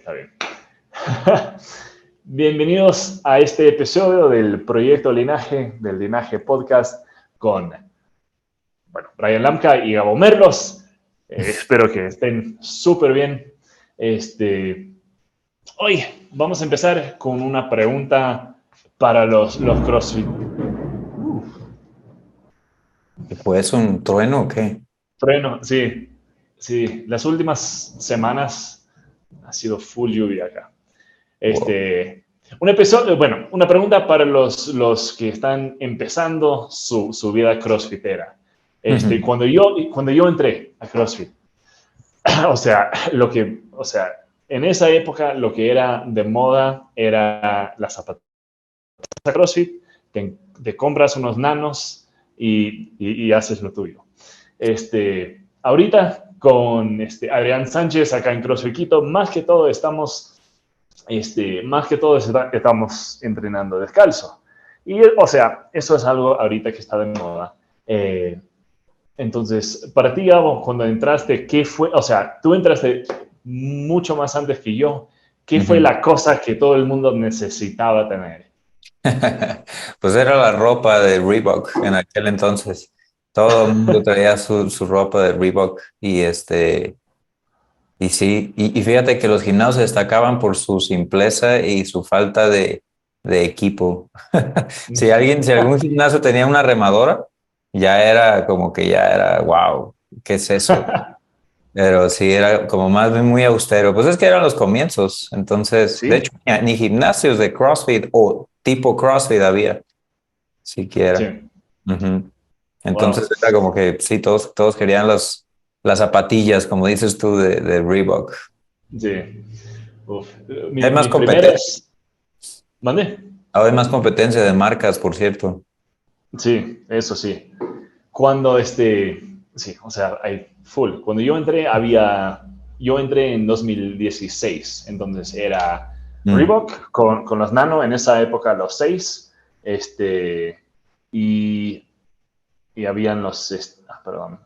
está bien. Bienvenidos a este episodio del Proyecto Linaje, del Linaje Podcast, con Brian Lamka y Gabo Merlos. Espero que estén súper bien. Hoy vamos a empezar con una pregunta para los CrossFit. ¿Fue eso un trueno o qué? Freno, sí. Sí, las últimas semanas ha sido full lluvia acá. Wow. Un episodio, una pregunta para los que están empezando su vida crossfitera. Cuando yo entré a CrossFit, en esa época lo que era de moda era la zapatilla CrossFit, te compras unos nanos y haces lo tuyo. Ahorita con Adrián Sánchez acá en CrossFit Quito, más que todo estamos entrenando descalzo. Y, eso es algo ahorita que está de moda. Entonces, para ti, Gabo, cuando entraste, ¿qué fue? O sea, tú entraste mucho más antes que yo. ¿Qué fue la cosa que todo el mundo necesitaba tener? Pues era la ropa de Reebok en aquel entonces. Todo el mundo traía su ropa de Reebok y sí, y fíjate que los gimnasios se destacaban por su simpleza y su falta de equipo. Si algún gimnasio tenía una remadora, ya era como que ya era, wow, ¿qué es eso? Pero sí, era como más bien muy austero. Pues es que eran los comienzos. Entonces, de Sí, hecho, ni gimnasios de CrossFit o tipo CrossFit había, siquiera. sí. Ujú. Entonces Wow. era como que sí, todos querían las zapatillas, como dices tú, de Reebok. Sí. Uf. Hay más Mis competencia. primeras... ¿Mande? Ahora hay más competencia de marcas, por cierto. Sí, eso sí. Sí, hay full. Cuando yo entré en 2016, entonces era Mm. Reebok con los Nano, en esa época los 6, y, y habían perdón.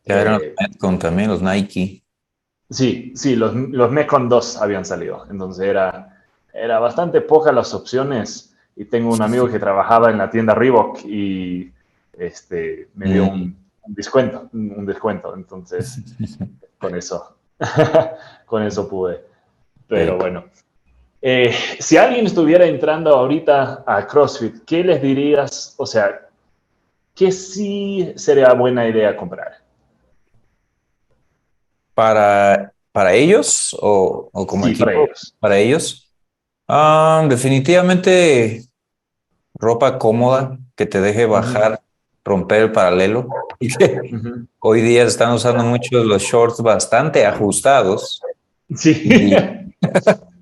Ya eran los Eh, Metcon también, los Nike. sí, los Mekon 2 habían salido, entonces era bastante pocas las opciones, y tengo un amigo que trabajaba en la tienda Reebok y me dio Mm. un descuento, entonces con eso, con eso pude. Pero Sí. bueno, si alguien estuviera entrando ahorita a CrossFit, ¿qué les dirías? O sea, ¿qué sí sería buena idea comprar? Para ellos o como Sí, para equipo, ellos. para ellos. Definitivamente ropa cómoda que te deje Ujú, bajar, romper el paralelo. Y que ujú. hoy día están usando mucho los shorts bastante ajustados Sí. y,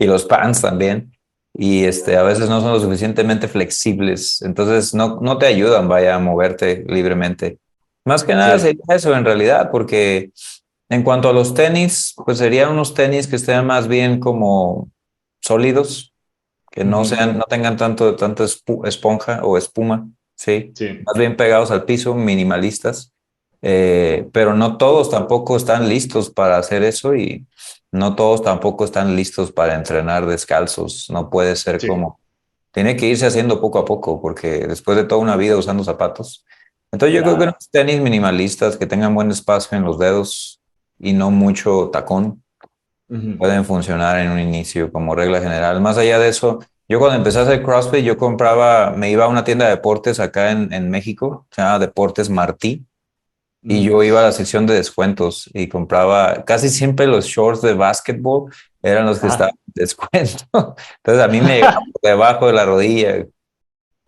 y los pants también. Y a veces no son lo suficientemente flexibles. Entonces no te ayudan, vaya, a moverte libremente. Más que nada Sí. sería eso en realidad, porque en cuanto a los tenis, pues serían unos tenis que estén más bien como sólidos, que Ujú. no tengan tanta esponja o espuma, sí, Sí. más bien pegados al piso, minimalistas. Pero no todos tampoco están listos para hacer eso y no todos tampoco están listos para entrenar descalzos. No puede ser Sí. como, tiene que irse haciendo poco a poco, porque después de toda una vida usando zapatos. Entonces yo creo que Claro. unos tenis minimalistas que tengan buen espacio en los dedos y no mucho tacón Ujú. pueden funcionar en un inicio como regla general. Más allá de eso, yo cuando empecé a hacer CrossFit, me iba a una tienda de deportes acá en México, se llama Deportes Martí, y Ujú. yo iba a la sección de descuentos y compraba casi siempre los shorts de básquetbol, eran los que estaban Ajá. en descuento. Entonces a mí me llegaba por debajo de la rodilla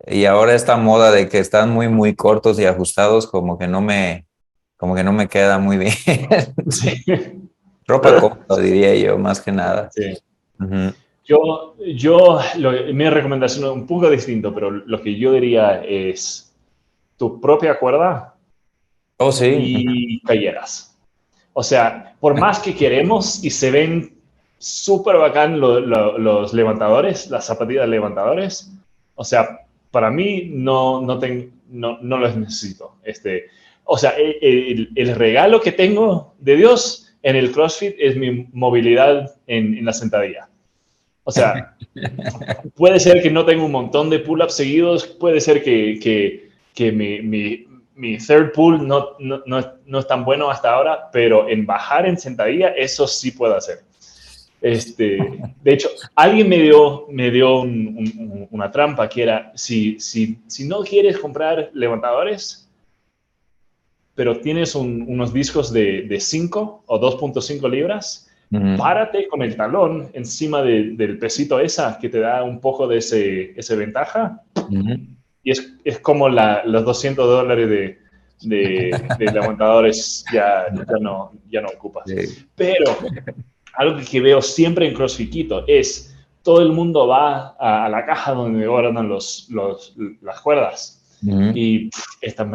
y ahora esta moda de que están muy cortos y ajustados como que no me queda muy bien. Sí. Sí. Ropa cómoda, diría yo, más que nada. Sí. Ujú. Mi recomendación es un poco distinto, pero lo que yo diría es tu propia cuerda Oh, sí. y calleras. O sea, por más que queremos y se ven súper bacán los levantadores, las zapatillas levantadores, o sea, para mí no los necesito. El regalo que tengo de Dios en el CrossFit es mi movilidad en la sentadilla. O sea, puede ser que no tenga un montón de pull-ups seguidos, puede ser que mi third pull no es tan bueno hasta ahora, pero en bajar en sentadilla, eso sí puedo hacer. De hecho, alguien me dio una trampa que era, si no quieres comprar levantadores, pero tienes unos discos de 5 o 2.5 libras, párate con el talón encima del pesito esa que te da un poco de ese ventaja. Y es como los $200 de levantadores ya no ocupas. Sí. Pero algo que veo siempre en CrossFit Quito es todo el mundo va a la caja donde guardan las cuerdas. Y esta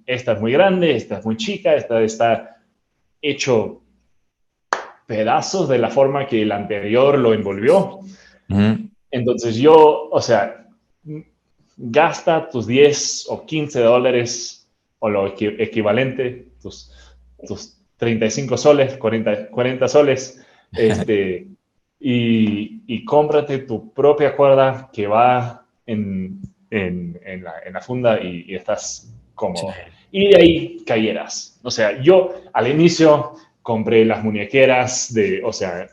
es muy grande, esta es muy chica, esta está hecho pedazos de la forma que el anterior lo envolvió. Entonces o sea, gasta tus 10 o 15 dólares o lo equivalente, tus 35 soles, 40 soles, y cómprate tu propia cuerda que va en la funda y estás cómodo. Sí. Y de ahí cayeras. O sea, yo al inicio compré las muñequeras o sea,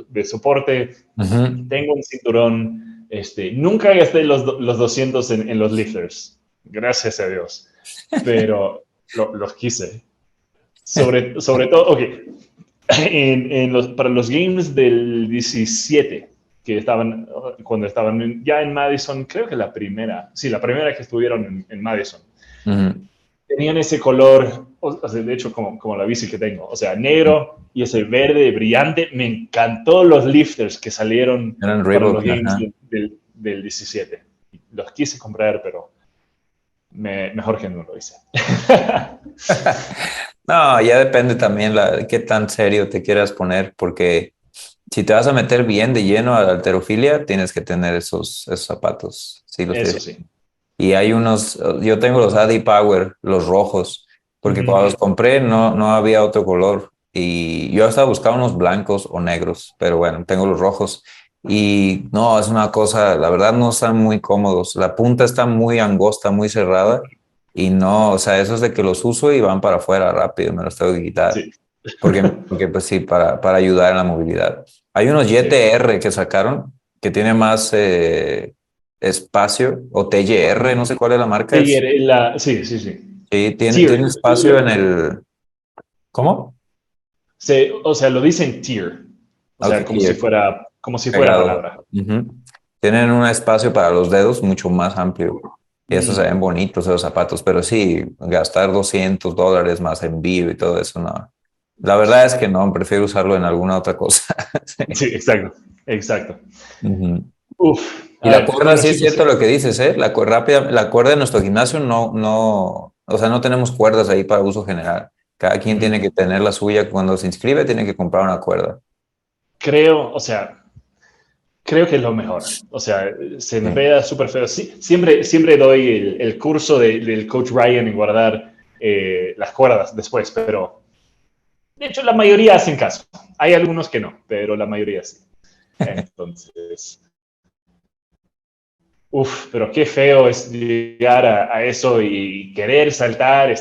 de soporte, tengo un cinturón, nunca gasté los 200 en los lifters, gracias a Dios, pero los quise. Sobre todo, ok, para los games del 17, cuando estaban ya en Madison, creo que la primera que estuvieron en Madison, tenían ese color, o sea, de hecho, como la bici que tengo, o sea, negro y ese verde brillante. Me encantó los lifters que salieron Eran para los Reebok, games ajá. del 17. Los quise comprar, pero mejor que no lo hice. No, ya depende también qué tan serio te quieras poner, porque si te vas a meter bien de lleno a la halterofilia, tienes que tener esos zapatos. Sí, Eso sí. y hay yo tengo los Adi Power, los rojos, porque cuando los compré no había otro color. Y yo estaba buscando unos blancos o negros, pero bueno, tengo los rojos. Y no, es una cosa, la verdad no están muy cómodos. La punta está muy angosta, muy cerrada. Y no, o sea, eso es de que los uso y van para afuera rápido, me los tengo que quitar. Sí. Porque pues sí, para ayudar en la movilidad. Hay unos Sí. YTR que sacaron que tiene más espacio, o TYR, no sé cuál es la marca. Sí, sí, sí. Sí, Tier. tiene espacio en el... ¿Cómo? O sea, lo dicen tier. O Ok, sea, como si fuera pegado. palabra. Ujú. Tienen un espacio para los dedos mucho más amplio. Y esos se ven Mm. bonitos, esos zapatos, pero sí, gastar $200 más envío y todo eso, no. La verdad es que no, prefiero usarlo en alguna otra cosa. Sí. Sí, exacto. Exacto. Ujú. Uf. Y A la ver, cuerda, bueno, sí es chicos. cierto lo que dices, ¿eh? La cuerda en nuestro gimnasio o sea, no tenemos cuerdas ahí para uso general. Cada quien tiene que tener la suya. Cuando se inscribe, tiene que comprar una cuerda. O sea, creo que es lo mejor. O sea, se Sí. enreda súper feo. Sí, siempre doy el curso del coach Ryan en guardar las cuerdas después, pero de hecho la mayoría hacen caso. Hay algunos que no, pero la mayoría sí. Entonces, pero qué feo es llegar a eso y querer saltar.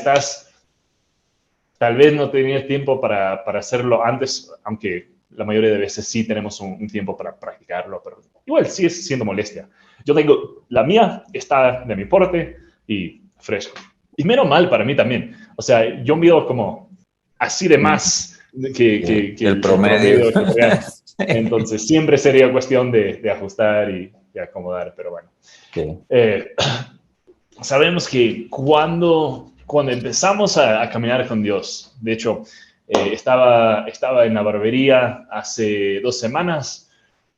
Tal vez no tenías tiempo para hacerlo antes, aunque la mayoría de veces sí tenemos un tiempo para practicarlo, pero igual sigue siendo molestia. Yo tengo, la mía está de mi porte y fresco. Y menos mal para mí también. O sea, yo mido como así de más que El el promedio. promedio ecuatoriano. Entonces siempre sería cuestión de ajustar y acomodar, pero bueno. Sí. Eh, Sabemos que cuando empezamos a caminar con Dios, de hecho, estaba en la barbería hace 2 semanas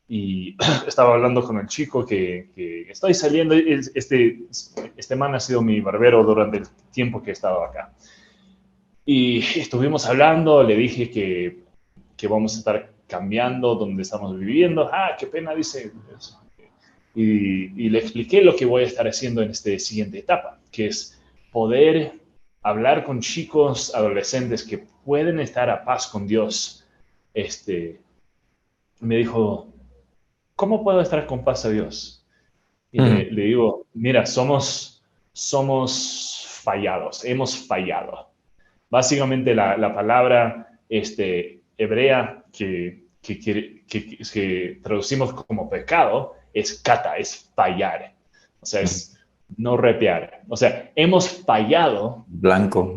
y estaba hablando con el chico que estoy saliendo. Este man ha sido mi barbero durante el tiempo que he estado acá. Y estuvimos hablando, le dije que vamos a estar cambiando donde estamos viviendo. Ah, qué pena, dice. Y le expliqué lo que voy a estar haciendo en esta siguiente etapa, que es poder hablar con chicos, adolescentes que pueden estar a paz con Dios, me dijo, ¿cómo puedo estar con paz a Dios? Y le digo, mira, somos fallados, hemos fallado. Básicamente la palabra hebrea que traducimos como pecado es kata, es fallar. O sea, es no repear. O sea, hemos fallado Blanco.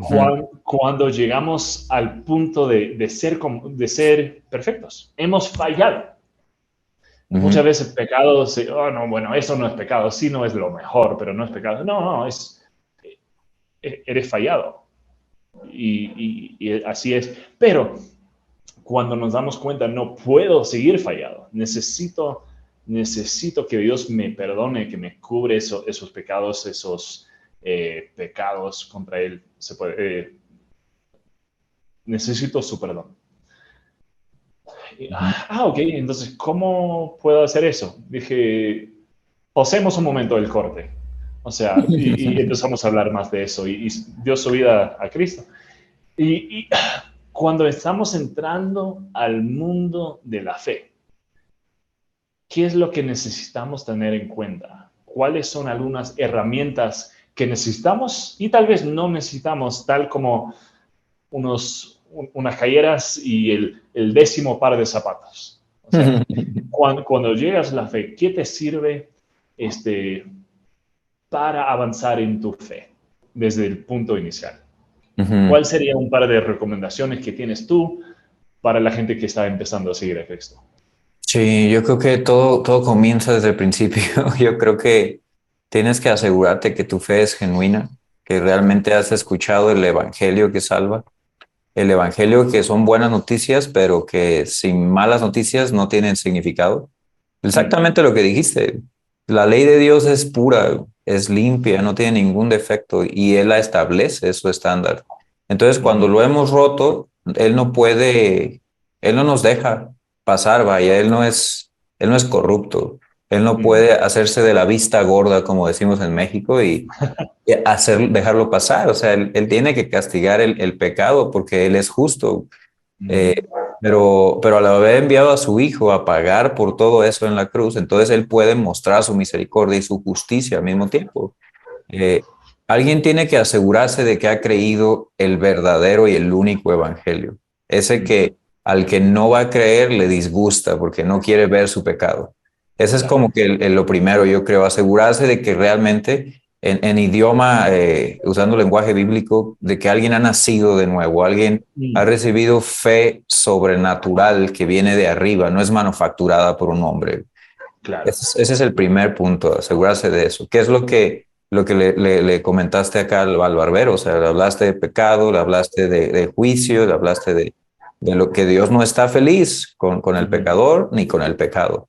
cuando llegamos al punto de ser perfectos. Hemos fallado. Muchas veces pecado, no, bueno, eso no es pecado, sí no es lo mejor, pero no es pecado. No, eres fallado. Y así es. Pero cuando nos damos cuenta, no puedo seguir fallado. Necesito que Dios me perdone, que me cubre esos pecados, esos pecados contra Él. Necesito su perdón. Ok, entonces, ¿cómo puedo hacer eso? Dije, pausemos un momento el corte. O sea, y empezamos a hablar más de eso y dio su vida a Cristo. Y cuando estamos entrando al mundo de la fe, ¿qué es lo que necesitamos tener en cuenta? ¿Cuáles son algunas herramientas que necesitamos y tal vez no necesitamos, tal como unas calleras y el 10º par de zapatos? O sea, cuando llegas a la fe, ¿qué te sirve para avanzar en tu fe desde el punto inicial? ¿Cuál sería un par de recomendaciones que tienes tú para la gente que está empezando a seguir a Cristo? Sí, yo creo que todo comienza desde el principio. Yo creo que tienes que asegurarte que tu fe es genuina, que realmente has escuchado el evangelio que salva, el evangelio que son buenas noticias, pero que sin malas noticias no tienen significado. Exactamente lo que dijiste. La ley de Dios es pura, es limpia, no tiene ningún defecto y Él la establece, es su estándar. Entonces, cuando lo hemos roto, Él no nos deja pasar, vaya, Él no es corrupto. Él no puede hacerse de la vista gorda, como decimos en México, y dejarlo pasar. O sea, él tiene que castigar el pecado porque Él es justo. Eh, pero al haber enviado a su hijo a pagar por todo eso en la cruz, entonces él puede mostrar su misericordia y su justicia al mismo tiempo. Eh, Alguien tiene que asegurarse de que ha creído el verdadero y el único evangelio. Ese que al que no va a creer le disgusta porque no quiere ver su pecado. Ese es como que lo primero, yo creo, asegurarse de que realmente en idioma, usando lenguaje bíblico, de que alguien ha nacido de nuevo, alguien ha recibido fe sobrenatural que viene de arriba, no es manufacturada por un hombre. Claro. Ese es el primer punto, asegurarse de eso. ¿Qué es lo que le comentaste acá al barbero? O sea, le hablaste de pecado, le hablaste de juicio, le hablaste de lo que Dios no está feliz con el pecador ni con el pecado.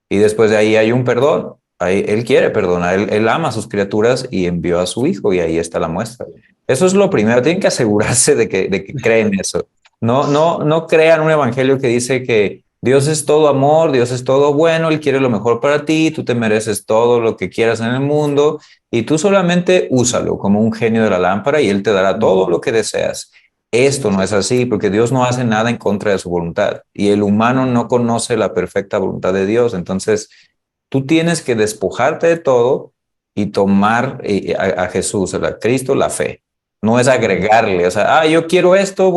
Y después de ahí hay un perdón. Ahí, él quiere perdonar, él ama a sus criaturas y envió a su hijo y ahí está la muestra. Eso es lo primero, tienen que asegurarse de que creen eso. No crean un evangelio que dice que Dios es todo amor, Dios es todo bueno, Él quiere lo mejor para ti, tú te mereces todo lo que quieras en el mundo y tú solamente úsalo como un genio de la lámpara y Él te dará todo lo que deseas. Esto no es así porque Dios no hace nada en contra de su voluntad y el humano no conoce la perfecta voluntad de Dios. Entonces, tú tienes que despojarte de todo y tomar a Jesús, a Cristo, la fe. No es agregarle, o sea, yo quiero esto,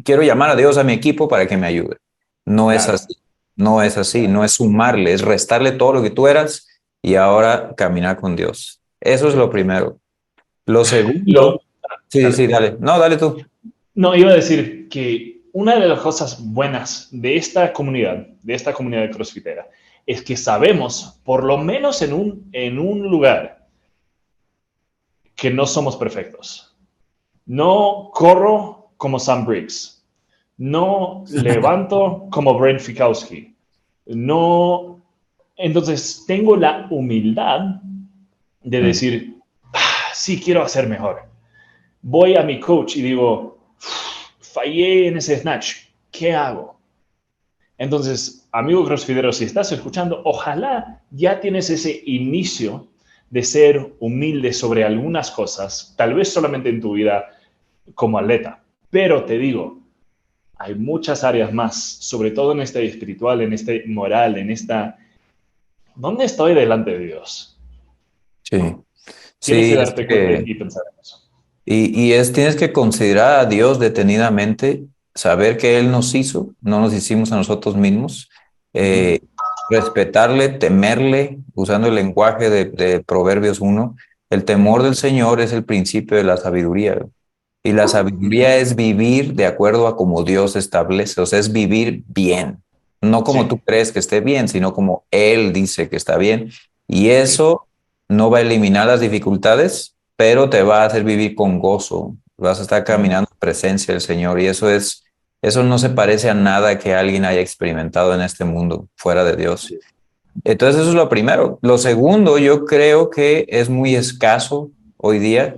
quiero llamar a Dios a mi equipo para que me ayude. No es así, no es así, no es sumarle, es restarle todo lo que tú eras y ahora caminar con Dios. Eso es lo primero. Lo segundo, sí, dale. No, dale tú. No, iba a decir que una de las cosas buenas de esta comunidad de crossfitera, es que sabemos, por lo menos en un lugar, que no somos perfectos. No corro como Sam Briggs. No levanto como Brent Fikowski. No. Entonces, tengo la humildad de decir, sí, quiero hacer mejor. Voy a mi coach y digo, fallé en ese snatch. ¿Qué hago? Entonces, amigo crossfitero, si estás escuchando, ojalá ya tienes ese inicio de ser humilde sobre algunas cosas, tal vez solamente en tu vida como atleta. Pero te digo, hay muchas áreas más, sobre todo en este espiritual, en este moral, en esta... ¿Dónde estoy delante de Dios? Sí, Tienes sí, que es darte cuenta que, y pensar en eso. tienes que considerar a Dios detenidamente, saber que Él nos hizo, no nos hicimos a nosotros mismos, Ujú. eh, respetarle, temerle, usando el lenguaje de Proverbios 1. El temor del Señor es el principio de la sabiduría. Y la sabiduría es vivir de acuerdo a como Dios establece, o sea, es vivir bien, no como tú Sí, crees que esté bien, sino como Él dice que está bien. Y sí. eso no va a eliminar las dificultades, pero te va a hacer vivir con gozo. Vas a estar Mm. caminando en presencia del Señor y eso no se parece a nada que alguien haya experimentado en este mundo fuera de Dios. Sí. Entonces, eso es lo primero. Lo segundo, yo creo que es muy escaso hoy día.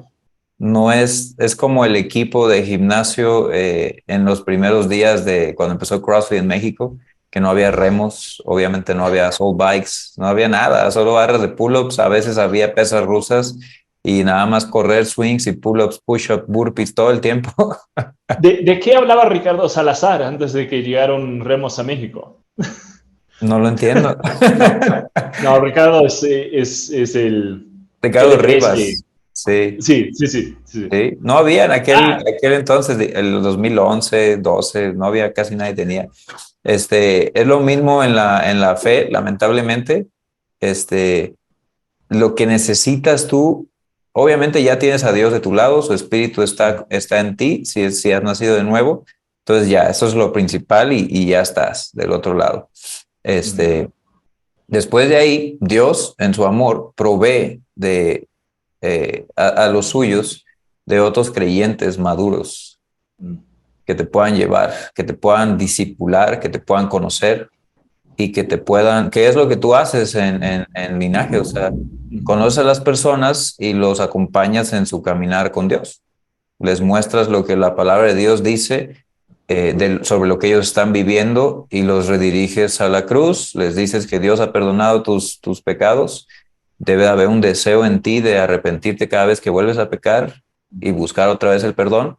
No es como el equipo de gimnasio en los primeros días de cuando empezó CrossFit en México, que no había remos, obviamente no había soul bikes, no había nada, solo barras de pull-ups, a veces había pesas rusas y nada más correr swings y pull-ups, push-ups, burpees todo el tiempo. ¿De qué hablaba Ricardo Salazar antes de que llegaron Remos a México? No lo entiendo. No, no, Ricardo es el Ricardo ETS. Rivas, sí. Sí, sí, sí, sí. Sí, no había en Ah, aquel entonces, el 2011, 12, no había, casi nadie tenía. Es lo mismo en la fe, lamentablemente. Este, lo que necesitas tú, obviamente ya tienes a Dios de tu lado, su espíritu está en ti, si has nacido de nuevo. Entonces ya, eso es lo principal y ya estás del otro lado. mm, Este, después de ahí, Dios en su amor provee a los suyos de otros creyentes maduros mm, que te puedan llevar, que te puedan disipular, que te puedan conocer y que te puedan, ¿qué es lo que tú haces en linaje? O sea, conoces a las personas y los acompañas en su caminar con Dios. Les muestras lo que la palabra de Dios dice sobre lo que ellos están viviendo y los rediriges a la cruz, les dices que Dios ha perdonado tus pecados. Debe haber un deseo en ti de arrepentirte cada vez que vuelves a pecar y buscar otra vez el perdón,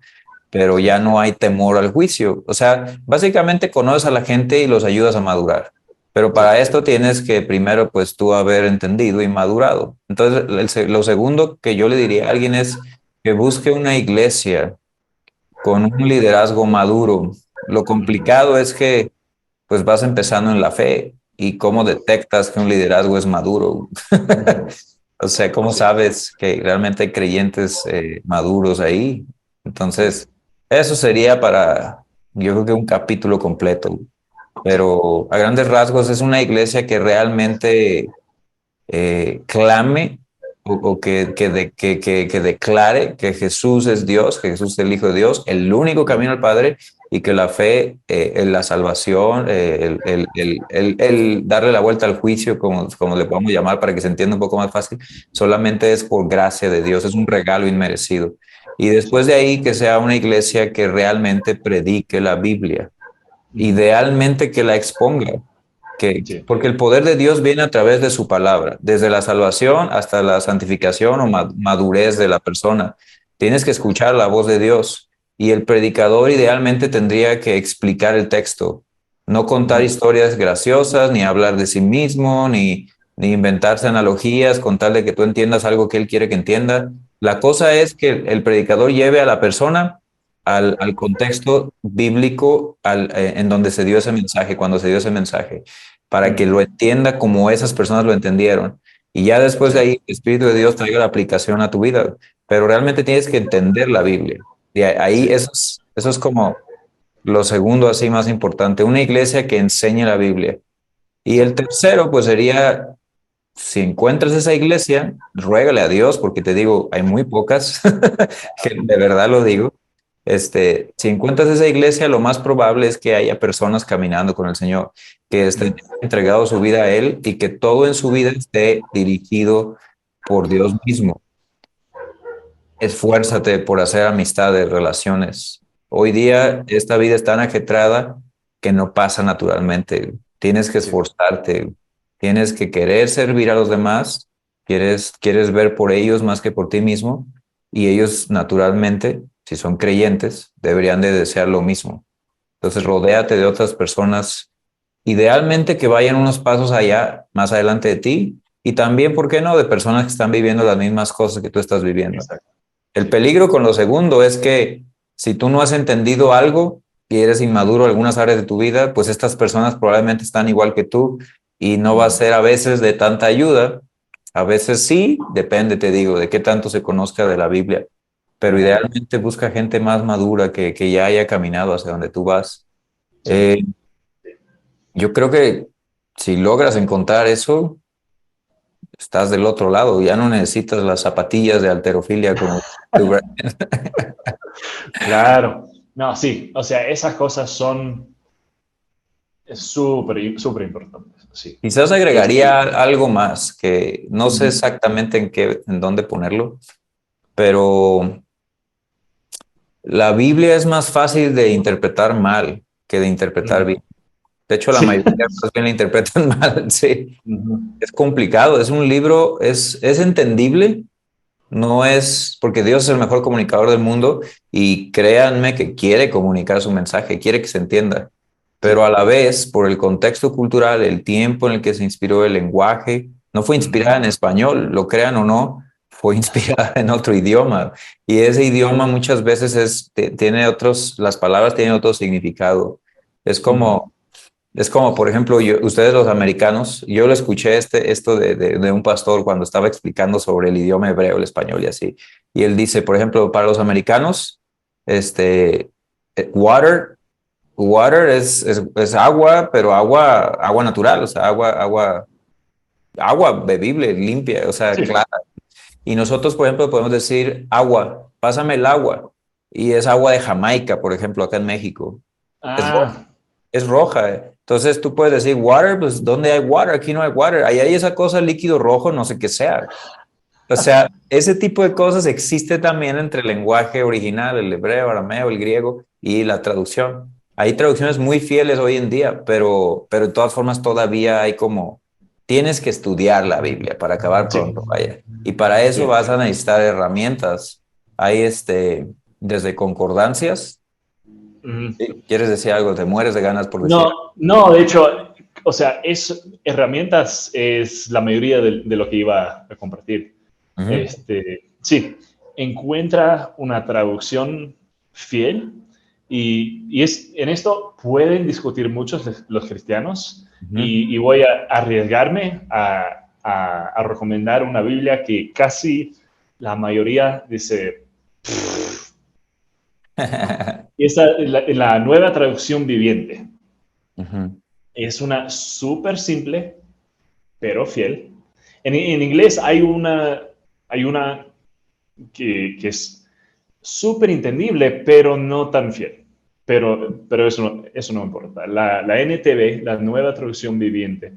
pero ya no hay temor al juicio. O sea, básicamente conoces a la gente y los ayudas a madurar. Pero sí, para esto tienes que primero, pues tú haber entendido y madurado. Entonces, lo segundo que yo le diría a alguien es que busque una iglesia con un liderazgo maduro. Lo complicado es que pues vas empezando en la fe y cómo detectas que un liderazgo es maduro. O sea, ¿cómo sí, sabes que realmente hay creyentes maduros ahí? sí, Entonces, eso sería para, yo creo que un capítulo completo, sí. pero a grandes rasgos es una iglesia que realmente clame o que declare que Jesús es Dios, que Jesús es el Hijo de Dios, el único camino al Padre y que la fe, en la salvación, el darle la vuelta al juicio, como le podemos llamar para que se entienda un poco más fácil, solamente es por gracia de Dios, es un regalo inmerecido. Y Sí. después de ahí que sea una iglesia que realmente predique la Biblia, Ujú. idealmente que la exponga, Sí. porque el poder de Dios viene a través de su palabra, desde la salvación hasta la santificación o madurez de la persona. Tienes que escuchar la voz de Dios y el predicador idealmente tendría que explicar el texto, no contar Ujú. historias graciosas, ni hablar de sí mismo, ni inventarse analogías con tal de que tú entiendas algo que él quiere que entienda. La cosa es que el predicador lleve a la persona al contexto bíblico en donde se dio ese mensaje, cuando se dio ese mensaje, para que lo Mm, entienda como esas personas lo entendieron. Y ya después sí, de ahí, el Espíritu de Dios traiga la aplicación a tu vida. Pero realmente tienes que entender la Biblia. Y ahí sí. eso es como lo segundo así más importante, una iglesia que enseñe la Biblia. Y Sí. el tercero, pues sería, si encuentras esa iglesia, ruégale a Dios, porque te digo, hay muy pocas, que de verdad lo digo. Si encuentras esa iglesia, lo más probable es que haya personas caminando con el Señor, que estén Mm, entregado su vida a Él y que todo en su vida esté dirigido por Dios mismo. Esfuérzate por hacer amistades, relaciones. Hoy día esta vida es tan ajetrada que no pasa naturalmente. Tienes que sí. esforzarte, tienes que querer servir a los demás, quieres ver por ellos más que por ti mismo y ellos naturalmente si son creyentes, deberían de desear lo mismo. Entonces, rodéate de otras personas, idealmente que vayan unos pasos allá, más adelante de ti, y también, ¿por qué no?, de personas que están viviendo las mismas cosas que tú estás viviendo. Exacto. El peligro con lo segundo es que si tú no has entendido algo y eres inmaduro en algunas áreas de tu vida, pues estas personas probablemente están igual que tú y no va a ser a veces de tanta ayuda. A veces sí, depende, te digo, de qué tanto se conozca de la Biblia, pero Ajá. idealmente busca gente más madura que ya haya caminado hacia donde tú vas. Sí. Eh, yo creo que si logras encontrar eso, estás del otro lado, ya no necesitas las zapatillas de halterofilia como tú. Claro. No, sí. O sea, esas cosas son súper, súper importantes. Sí. Quizás Este, agregaría algo más que no sé ujú, exactamente en dónde ponerlo, pero la Biblia es más fácil de interpretar mal que de interpretar ujú. bien. De hecho, la Sí. mayoría más bien la interpretan mal, sí. Ujú, Es complicado, es un libro, es entendible, no es porque Dios es el mejor comunicador del mundo y créanme que quiere comunicar su mensaje, quiere que se entienda, pero sí. a la vez, por el contexto cultural, el tiempo en el que se inspiró el lenguaje, no fue Ujú. inspirada en español, lo crean o no, fue inspirada en otro idioma y ese idioma muchas veces tiene otros, las palabras tienen otro significado. Es Ujú. como es como, por ejemplo, ustedes los americanos, yo lo escuché esto de un pastor cuando estaba explicando sobre el idioma hebreo, el español y así. Y él dice, por ejemplo, para los americanos, este, water, water es agua, pero agua natural, o sea, agua bebible, limpia, o sea, Sí. clara. Y nosotros, por ejemplo, podemos decir agua, pásame el agua. Y es agua de Jamaica, por ejemplo, acá en México. Es Ah, es roja. Entonces tú puedes decir water, pues ¿dónde hay water? Aquí no hay water. Ahí hay esa cosa líquido rojo, no sé qué sea. O sea, ese tipo de cosas existe también entre el lenguaje original, el hebreo, arameo, el griego y la traducción. Hay traducciones muy fieles hoy en día, pero de todas formas todavía hay como, tienes que estudiar la Biblia para acabar sí. pronto, vaya. Y para eso Sí. vas a necesitar herramientas. Hay desde concordancias. Ujú. ¿Sí? ¿Quieres decir algo? ¿Te mueres de ganas por decir? No, no, de hecho, o sea, herramientas es la mayoría de lo que iba a compartir. Ujú. Sí, encuentra una traducción fiel en esto pueden discutir muchos los cristianos Ujú. y voy a arriesgarme a recomendar una Biblia que casi la mayoría dice, y esa es la nueva traducción viviente. Ujú. Es una súper simple, pero fiel. En inglés hay una que es súper entendible, pero no tan fiel. Pero eso no importa. La NTV, la nueva traducción viviente,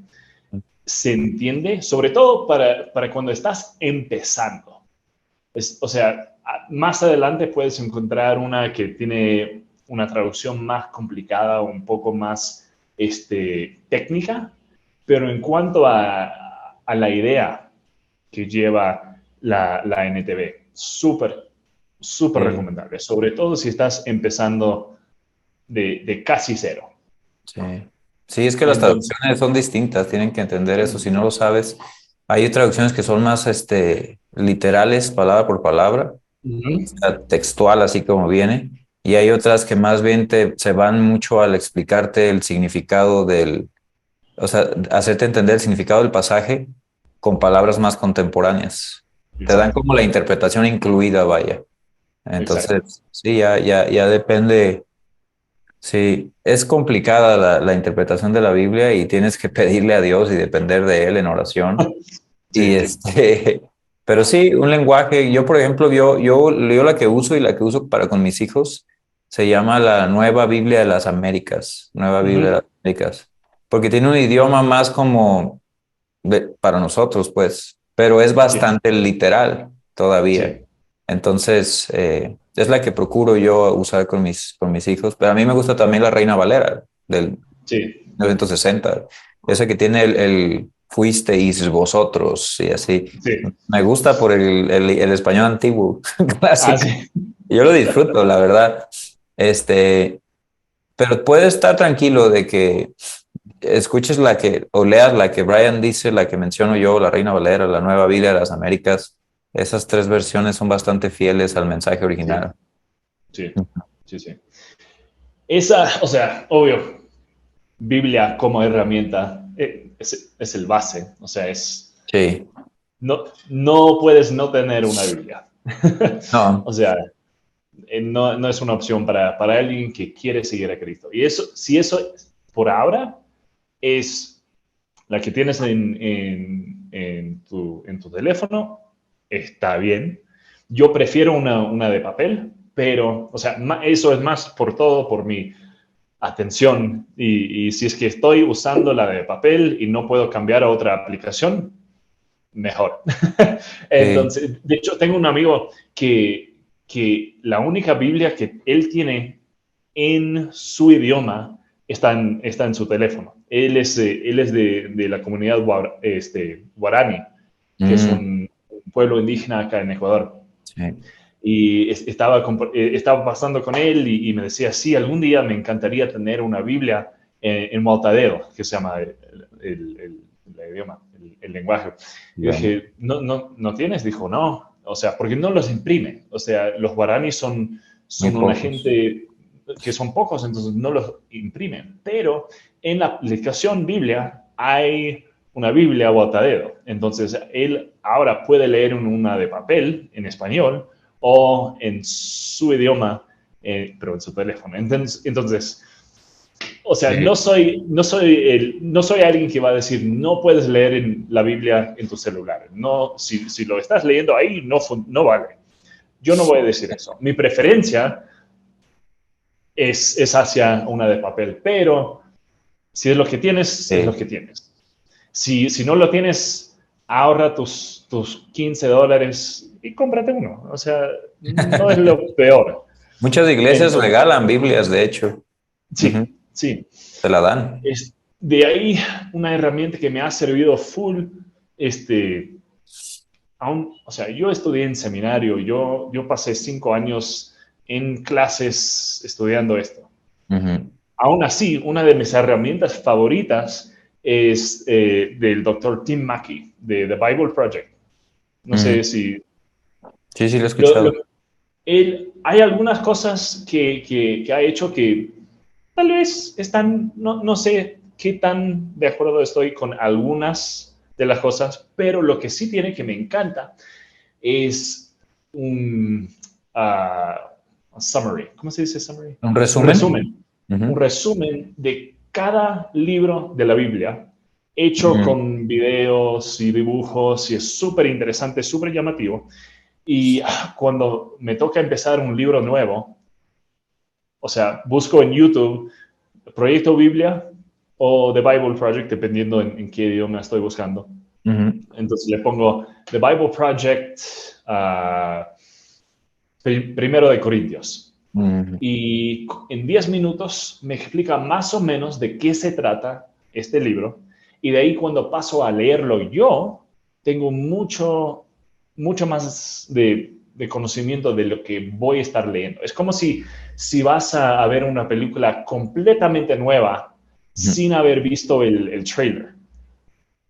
se entiende, sobre todo para cuando estás empezando. O sea, más adelante puedes encontrar una que tiene una traducción más complicada, un poco más técnica, pero en cuanto a la idea que lleva la NTV, súper, súper Sí, recomendable, sobre todo si estás empezando de casi cero. sí. Sí, es que las Entonces, traducciones son distintas, tienen que entender eso. Si no lo sabes, hay traducciones que son más literales, palabra por palabra, ujú, textual, así como viene, y hay otras que más bien se van mucho al explicarte el significado o sea, hacerte entender el significado del pasaje con palabras más contemporáneas. Te dan exacto, como la interpretación incluida, vaya. exacto. Entonces, sí, ya depende. Sí, es complicada la interpretación de la Biblia y tienes que pedirle a Dios y depender de Él en oración. Y Sí. pero sí, un lenguaje, yo por ejemplo, yo leo la que uso y la que uso para con mis hijos, se llama la Nueva Biblia de las Américas, Nueva Biblia de Ujú, las Américas, porque tiene un idioma más como para nosotros, pues, pero es sí, bastante literal todavía. sí, Entonces, es la que procuro yo usar con mis hijos, pero a mí me gusta también la Reina Valera del sí, 1960, ese que tiene el fuisteis vosotros y así. sí. Me gusta por el español antiguo, Ah, clásico. sí. Yo lo disfruto, la verdad. Pero puedes estar tranquilo de que escuches o leas la que Brian dice, la que menciono yo, la Reina Valera, la Nueva Biblia de las Américas. Esas tres versiones son bastante fieles al mensaje Sí, original. sí, sí, sí. O sea, obvio, Biblia como herramienta es el base, o sea, Sí, no puedes no tener una Biblia. no, O sea, no es una opción para alguien que quiere seguir a Cristo. Y eso, si eso por ahora es la que tienes en tu teléfono, está bien. Yo prefiero una de papel, pero, o sea, eso es más por todo, por mi atención. Y si es que estoy usando la de papel y no puedo cambiar a otra aplicación, mejor. sí. Entonces, de hecho, tengo un amigo que la única Biblia que él tiene en su idioma está en su teléfono. Él es de la comunidad guarani, que es Mm, un pueblo indígena acá en Ecuador. sí. Y estaba pasando con él y me decía, sí, algún día me encantaría tener una Biblia en Maltadeo, que se llama el idioma, el lenguaje. Y Digamos, dije, ¿no tienes? Dijo, no, o sea, porque no los imprimen. O sea, los guaraníes muy son una pocos. gente que son pocos, entonces no los imprimen. Pero en la aplicación Biblia hay una Biblia Botadero. Entonces, él ahora puede leer una de papel en español o en su idioma, pero en su teléfono. Entonces, o sea, Sí, no soy alguien que va a decir, no puedes leer en la Biblia en tu celular. No, si lo estás leyendo ahí, no vale. Yo no voy a decir eso. Mi preferencia es hacia una de papel, pero si es lo que tienes, es lo sí. que tienes. Si no lo tienes, ahorra tus $15 y cómprate uno. O sea, no es lo peor. Muchas iglesias Entonces, regalan Biblias, de hecho. Ujú, sí, sí. te la dan. De ahí una herramienta que me ha servido full, o sea, yo estudié en seminario, yo pasé 5 años en clases estudiando esto. Ujú, Aún así, una de mis herramientas favoritas es del doctor Tim Mackey, de The Bible Project. No ujú. sé si... Sí, sí, lo he Lo, lo- escuchado. hay algunas cosas que ha hecho que tal vez están, no sé qué tan de acuerdo estoy con algunas de las cosas, pero lo que sí tiene que me encanta es un summary. ¿Cómo se dice summary? ¿Un Un resumen? resumen. Un Ujú, resumen de cada libro de la Biblia, hecho ujú. con videos y dibujos, y es súper interesante, súper llamativo. Y cuando me toca empezar un libro nuevo, o sea, busco en YouTube Proyecto Biblia o The Bible Project, dependiendo en qué idioma estoy buscando. Ujú, Entonces le pongo The Bible Project, uh, primero de Corintios. ujú. Y en 10 minutos me explica más o menos de qué se trata este libro. Y de ahí cuando paso a leerlo yo, tengo mucho más de conocimiento de lo que voy a estar leyendo. Es como si vas a ver una película completamente nueva Ujú. sin haber visto el trailer.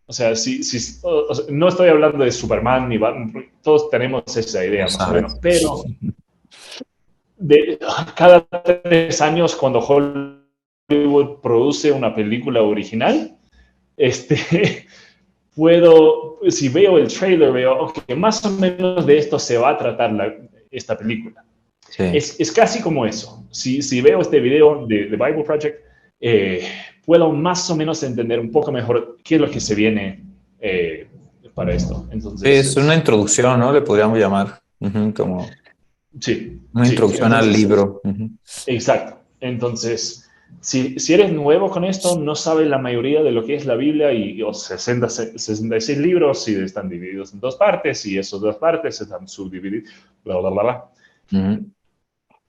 O sea, o sea, no estoy hablando de Superman ni Batman, todos tenemos esa No idea más o menos, sabes. pero de, cada 3 años cuando Hollywood produce una película original, este, si veo el trailer, veo, ok, más o menos de esto se va a tratar esta película. Sí. Es casi como eso. Si veo este video de The Bible Project, eh, puedo más o menos entender un poco mejor qué es lo que se viene eh, para esto. Sí, Entonces, es una introducción, ¿no? Le podríamos llamar. Ujú, como sí, una sí. introducción al Entonces, libro. Ujú. exacto. Entonces, si eres nuevo con esto, no sabes la mayoría de lo que es la Biblia y 66 libros y están divididos en dos partes y esas dos partes están subdivididas, bla, bla, bla, bla. Ujú.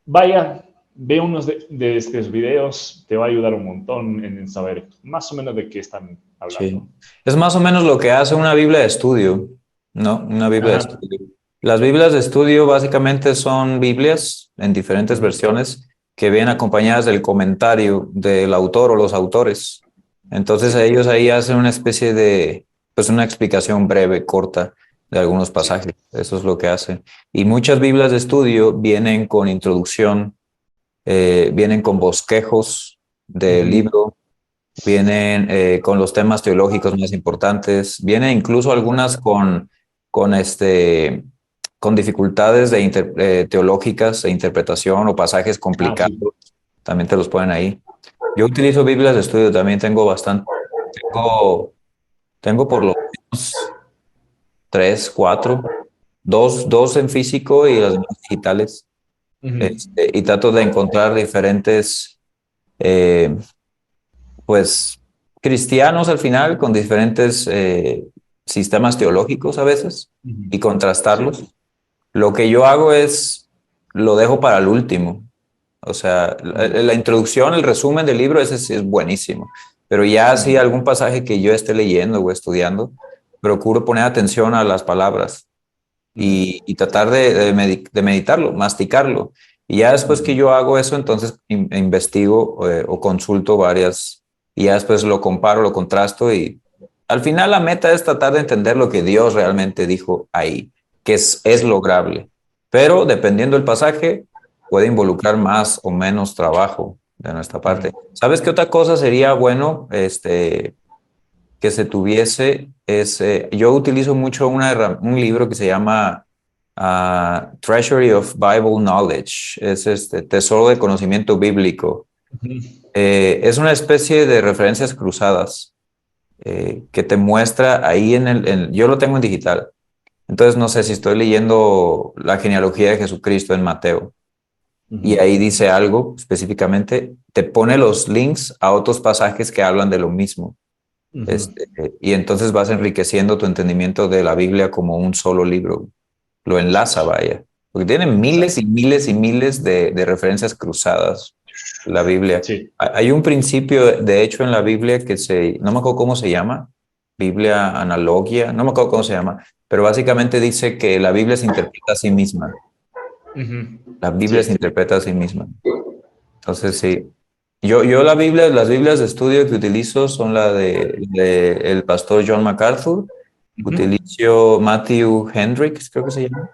Vaya, ve unos de estos videos, te va a ayudar un montón en saber más o menos de qué están Sí. hablando. Es más o menos lo que hace una Biblia de estudio, ¿no? Una Biblia de Ajá, estudio. Las Biblias de estudio básicamente son Biblias en diferentes versiones que vienen acompañadas del comentario del autor o los autores. Entonces Sí, ellos ahí hacen una especie de, pues una explicación breve, corta de algunos sí. pasajes. Eso es lo que hacen. Y muchas Biblias de estudio vienen con introducción, vienen con bosquejos del Ujú. libro, vienen con los temas teológicos más importantes, vienen incluso algunas con, con dificultades teológicas de interpretación o pasajes Ah, complicados, sí. también te los ponen ahí. Yo utilizo Biblias de estudio, también tengo bastante, tengo, tengo por lo menos tres, cuatro, dos en físico y las demás digitales. Ujú. Y trato de encontrar diferentes, eh, pues, cristianos al final con diferentes sistemas teológicos a veces Ujú. y Sí. contrastarlos. Lo que yo hago es, lo dejo para el último. O sea, Ujú. la introducción, el resumen del libro, ese sí es buenísimo. Pero ya si Ujú. algún pasaje que yo esté leyendo o estudiando, procuro poner atención a las palabras Ujú. y tratar de meditarlo, masticarlo. Y ya después que Ujú. yo hago eso, entonces investigo o consulto varias y ya después lo comparo, lo contrasto y al final la meta es tratar de entender lo que Dios realmente dijo ahí, que es Sí. lograble. Pero dependiendo del pasaje, puede involucrar más o menos trabajo de nuestra parte. Ujú. ¿Sabes qué otra cosa sería bueno? Que se tuviese es, yo utilizo mucho un libro que se llama Treasury of Bible Knowledge, es este tesoro de conocimiento bíblico. Ujú. Es una especie de referencias cruzadas que te muestra ahí yo lo tengo en digital, entonces no sé si estoy leyendo la genealogía de Jesucristo en Mateo y Ujú. ahí dice algo específicamente, te pone los links a otros pasajes que hablan de lo mismo. Ujú. Y entonces vas enriqueciendo tu entendimiento de la Biblia como un solo libro. Lo enlaza, vaya. Porque tiene miles y Exacto. miles y miles de referencias cruzadas, la Biblia. Sí. Hay un principio, de hecho, en la Biblia no me acuerdo cómo se llama, Biblia analogia, no me acuerdo cómo se llama, pero básicamente dice que la Biblia se interpreta a sí misma. Ujú. La Biblia se Sí. interpreta a sí misma. Entonces, sí. Yo las Biblias de estudio que utilizo son la de el pastor John MacArthur, Ujú. utilizo Matthew Hendricks, creo que se llama,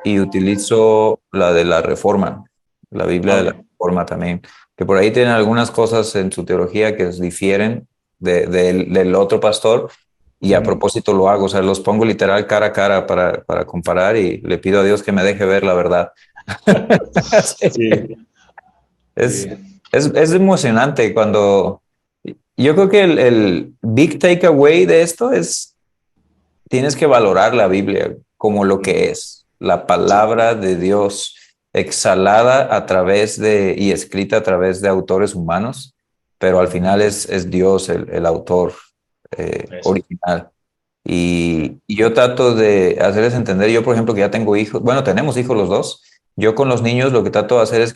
y utilizo la de la Reforma, la Biblia de Ok. la Reforma también, que por ahí tienen algunas cosas en su teología que difieren del otro pastor, y a Ujú. propósito lo hago, o sea, los pongo literal cara a cara para comparar y le pido a Dios que me deje ver la verdad. Sí. Es, Sí. es emocionante cuando... Yo creo que el big takeaway de esto es, tienes que valorar la Biblia como lo que Ujú. es, la Sí. palabra de Dios exhalada a través y escrita a través de autores humanos, pero al final Ujú. es Dios el autor Eso. original. Y yo trato de hacerles entender, yo por ejemplo que ya tengo hijos, bueno, tenemos hijos los dos, yo con los niños lo que trato de hacer es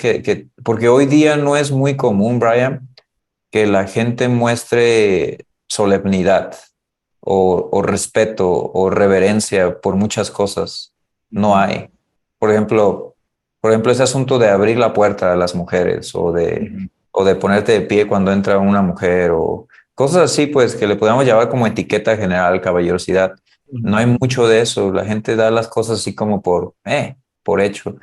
porque hoy día no es muy común, Brian, que la gente muestre solemnidad o respeto o reverencia por muchas cosas. No Ujú. hay. Por ejemplo, ese asunto de abrir la puerta a las mujeres Ujú. o de ponerte de pie cuando entra una mujer o cosas así, pues que le podemos llamar como etiqueta general, caballerosidad. No hay Ujú. mucho de eso. La gente da las cosas así como por hecho.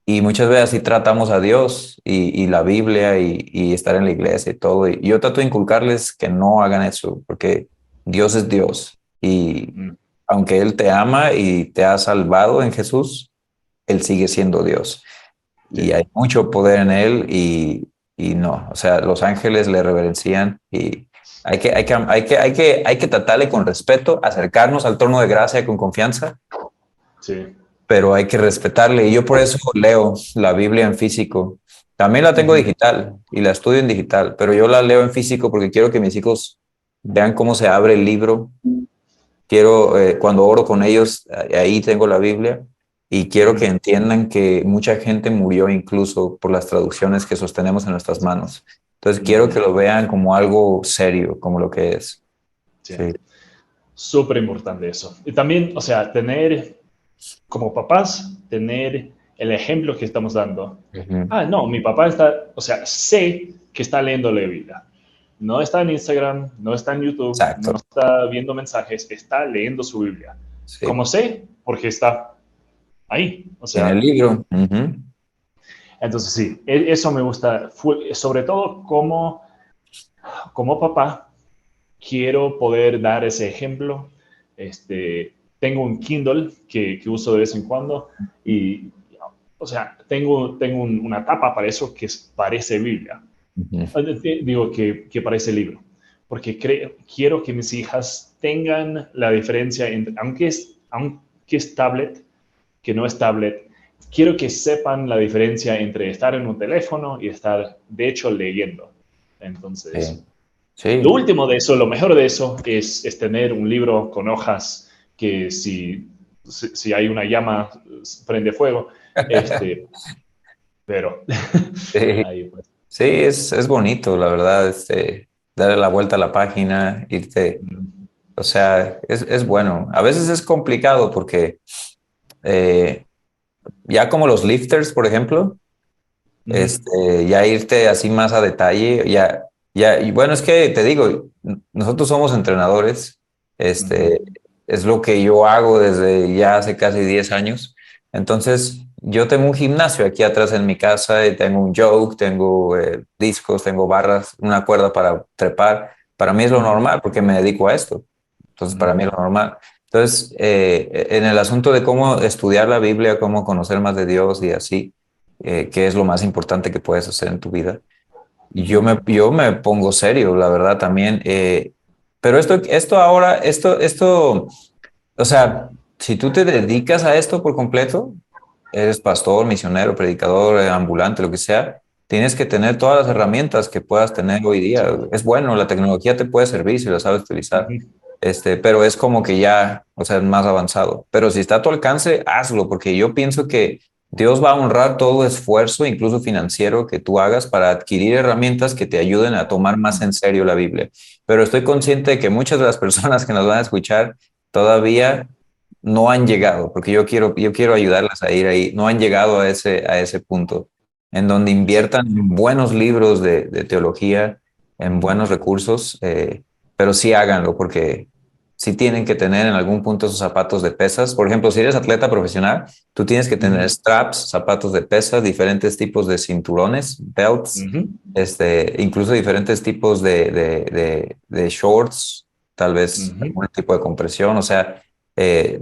Y muchas veces así tratamos a Dios y la Biblia y estar en la iglesia y todo. Y yo trato de inculcarles que no hagan eso, porque Dios es Dios. Y Ujú. aunque Él te ama y te ha salvado en Jesús, Él sigue siendo Dios. Y Sí. hay mucho poder en Él y no, o sea, los ángeles le reverencian y hay que tratarle con respeto, acercarnos al trono de gracia con confianza, Sí. pero hay que respetarle. Y yo por eso leo la Biblia en físico. También la tengo Ujú. digital y la estudio en digital, pero yo la leo en físico porque quiero que mis hijos vean cómo se abre el libro. Quiero, cuando oro con ellos, ahí tengo la Biblia y quiero que Ujú. entiendan que mucha gente murió incluso por las traducciones que sostenemos en nuestras manos. Entonces quiero que Ujú. lo vean como algo serio, como lo que es. Sí. Sí. Súper importante eso. Y también, o sea, tener, como papás, tener el ejemplo que estamos dando. Ujú. Ah, no, mi papá está, o sea, sé que está leyendo la Biblia. No está en Instagram, no está en YouTube, no Exacto. está viendo mensajes, está leyendo su Biblia. ¿Cómo Sí. sé? Porque está ahí. O En el sea, libro. Ujú. entonces sí, eso me gusta, sobre todo como papá, quiero poder dar ese ejemplo. Tengo un Kindle que uso de vez en cuando y, o sea, tengo una tapa para eso que parece Biblia. Ujú. Digo que parece libro, porque quiero que mis hijas tengan la diferencia entre, aunque es tablet, que no es tablet, quiero que sepan la diferencia entre estar en un teléfono y estar, de hecho, leyendo. Entonces, Sí. lo Sí. último de eso, lo mejor de eso es tener un libro con hojas que si hay una llama, prende fuego. Pero Sí. ahí pues. Sí, es bonito, la verdad, darle la vuelta a la página, irte, o sea, es bueno. A veces es complicado porque eh, ya como los lifters, por ejemplo, ya irte así más a detalle, y bueno, es que te digo, nosotros somos entrenadores, este, es lo que yo hago desde ya hace casi 10 años. Entonces, yo tengo un gimnasio aquí atrás en mi casa y tengo un yoke, tengo discos, tengo barras, una cuerda para trepar. Para mí es lo normal porque me dedico a esto. Entonces, para mí es lo normal. Entonces, en el asunto de cómo estudiar la Biblia, cómo conocer más de Dios y así, qué es lo más importante que puedes hacer en tu vida. Y yo me pongo serio, la verdad, también. Pero esto ahora, o sea, si tú te dedicas a esto por completo, eres pastor, misionero, predicador, ambulante, lo que sea, tienes que tener todas las herramientas que puedas tener hoy día. Es bueno, la tecnología te puede servir si la sabes utilizar. Pero es como que ya, o sea, es más avanzado. Pero si está a tu alcance, hazlo, porque yo pienso que Dios va a honrar todo esfuerzo, incluso financiero, que tú hagas para adquirir herramientas que te ayuden a tomar más en serio la Biblia. Pero estoy consciente de que muchas de las personas que nos van a escuchar todavía no han llegado, porque yo quiero ayudarlas a ir ahí, no han llegado a ese punto en donde inviertan en buenos libros de teología, en buenos recursos, pero sí háganlo, porque sí tienen que tener en algún punto sus zapatos de pesas. Por ejemplo, si eres atleta profesional, tú tienes que tener straps, zapatos de pesas, diferentes tipos de cinturones, belts, incluso diferentes tipos de shorts, tal vez algún tipo de compresión, o sea,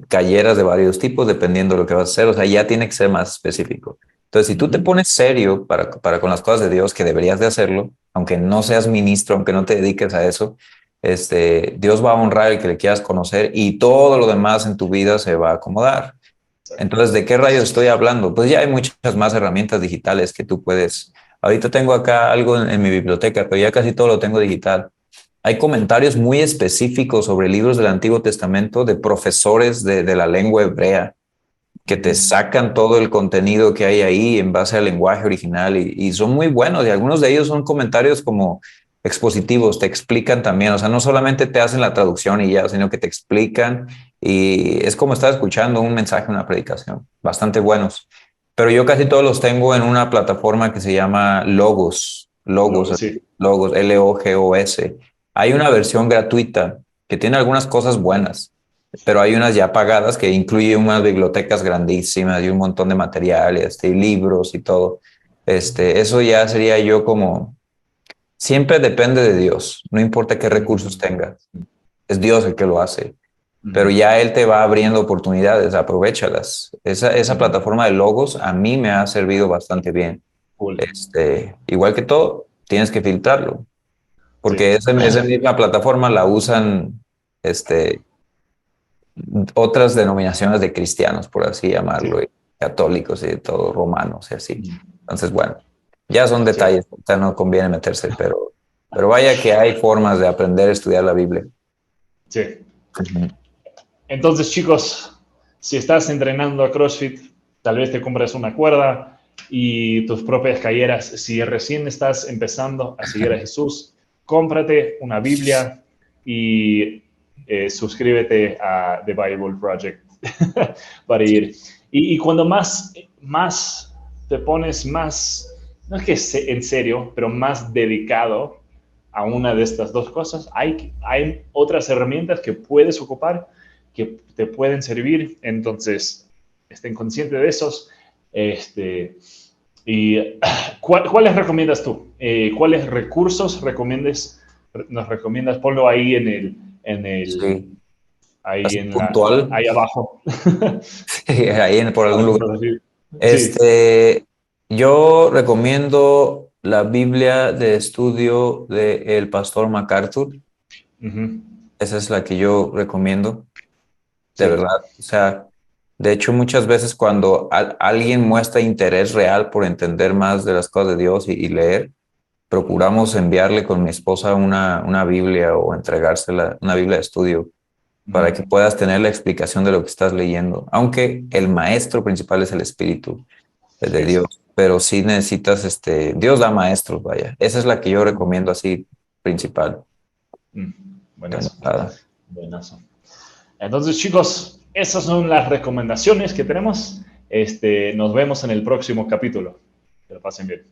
calleras de varios tipos, dependiendo de lo que vas a hacer. O sea, ya tiene que ser más específico. Entonces, si tú te pones serio para con las cosas de Dios, que deberías de hacerlo, aunque no seas ministro, aunque no te dediques a eso, Dios va a honrar el que le quieras conocer y todo lo demás en tu vida se va a acomodar. Entonces, ¿de qué rayos estoy hablando? Pues ya hay muchas más herramientas digitales que tú puedes. Ahorita tengo acá algo en mi biblioteca, pero ya casi todo lo tengo digital. Hay comentarios muy específicos sobre libros del Antiguo Testamento de profesores de la lengua hebrea que te sacan todo el contenido que hay ahí en base al lenguaje original y son muy buenos y algunos de ellos son comentarios como expositivos, te explican también, o sea, no solamente te hacen la traducción y ya, sino que te explican y es como estar escuchando un mensaje, una predicación, bastante buenos. Pero yo casi todos los tengo en una plataforma que se llama Logos, Luego, Logos, sí. Logos, Logos. Hay una versión gratuita que tiene algunas cosas buenas, pero hay unas ya pagadas que incluyen unas bibliotecas grandísimas y un montón de materiales, y libros y todo. Eso ya sería yo como, siempre depende de Dios, no importa qué recursos tengas, es Dios el que lo hace, pero ya Él te va abriendo oportunidades, aprovéchalas. Esa plataforma de Logos a mí me ha servido bastante bien. Cool. Igual que todo, tienes que filtrarlo, porque Sí. esa misma plataforma la usan, otras denominaciones de cristianos, por así llamarlo, Sí. y católicos y todo, romanos y así. Entonces, bueno, ya son Sí. detalles, o sea, no conviene meterse, pero vaya que hay formas de aprender a estudiar la Biblia. Sí. Ujú. Entonces, chicos, si estás entrenando a CrossFit, tal vez te compres una cuerda y tus propias calleras. Si recién estás empezando a seguir a Jesús, cómprate una Biblia y suscríbete a The Bible Project para ir. Y cuando más te pones más, no es que en serio, pero más dedicado a una de estas dos cosas, hay otras herramientas que puedes ocupar que te pueden servir. Entonces, estén conscientes de esos. Y ¿cuáles recomiendas tú? ¿Cuáles recursos nos recomiendas? Ponlo ahí Sí, ahí así puntual, ahí abajo. ahí por algún lugar. Sí. Yo recomiendo la Biblia de estudio del pastor MacArthur. Ujú. Esa es la que yo recomiendo, de Sí. verdad. O sea, de hecho, muchas veces cuando alguien muestra interés real por entender más de las cosas de Dios y leer, procuramos enviarle con mi esposa una Biblia o entregársela, una Biblia de estudio, para que Ujú. puedas tener la explicación de lo que estás leyendo. Aunque el maestro principal es el Espíritu de Eso. Dios, pero sí necesitas, Dios da maestros, vaya. Esa es la que yo recomiendo así, principal. Mm. De Buenazo. entrada. Buenazo. Entonces, chicos, esas son las recomendaciones que tenemos. Nos vemos en el próximo capítulo. Que lo pasen bien.